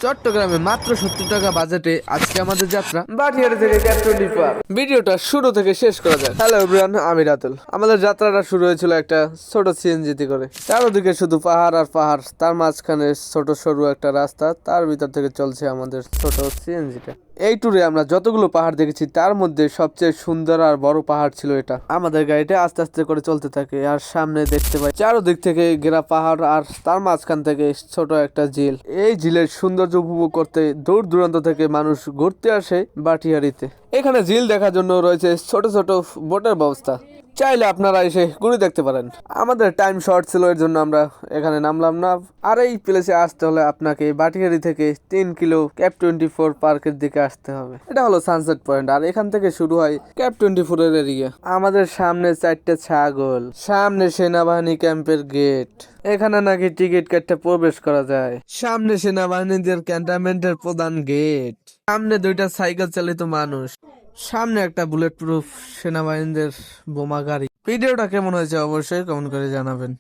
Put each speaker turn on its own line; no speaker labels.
চট্টগ্রামে মাত্র 70 টাকা বাজেটে আজকে আমাদের যাত্রা বাটিয়ারি থেকে ক্যাব 24। ভিডিওটা শুরু থেকে শেষ করা যায়। হ্যালো এভরিওয়ান, আমি রাতুল। আমাদের যাত্রাটা শুরু হয়েছিল একটা ছোট সিএনজিতে করে। চারদিকে শুধু পাহাড় আর পাহাড়, তার মাঝখানে ছোট সরু একটা রাস্তা, তার ভিতর থেকে চলছে আমাদের ছোট সিএনজিটা। এই ট্যুরে আমরা যতগুলো পাহাড় দেখেছি তার মধ্যে সবচেয়ে সুন্দর আর বড় পাহাড় ছিল এটা। আমাদের গাড়িটা আস্তে আস্তে করে চলতে থাকে আর সামনে দেখতে পাই চারদিক থেকে ঘেরা পাহাড় আর তার মাঝখান থেকে ছোট একটা ঝিল। এই ঝিলের সৌন্দর্য উপভোগ করতে দূর দূরান্ত থেকে মানুষ ঘুরতে আসে বাটিয়ারিতে। এখানে ঝিল দেখার জন্য রয়েছে ছোট ছোট বোটের ব্যবস্থা, চাইলে আপনারা এসে ঘুরে দেখতে পারেন। আমাদের টাইম শর্ট ছিল, এর জন্য আমরা এখানে নামলাম না। আর এই প্লেসে আসতে হলে আপনাকে বাটিয়ারি থেকে 3 কিলো ক্যাব 24 পার্কের দিকে আসতে হবে। এটা হলো সানসেট পয়েন্ট আর এখান থেকে শুরু হয় ক্যাব 24 এর এরিয়া। আমাদের সামনে 4টে ছাগল, সামনে সেনাবাহিনী ক্যাম্পের গেট, এখানে নাকি টিকিট কেটে প্রবেশ করা যায়। সামনে সেনাবাহিনীদের ক্যান্টনমেন্টের প্রধান গেট, সামনে 2টা সাইকেল চালিত মানুষ, সামনে একটা বুলেট প্রুফ সেনাবাহিনীদের বোমা গাড়ি। ভিডিওটা কেমন হয়েছে অবশ্যই কমেন্ট করে জানাবেন।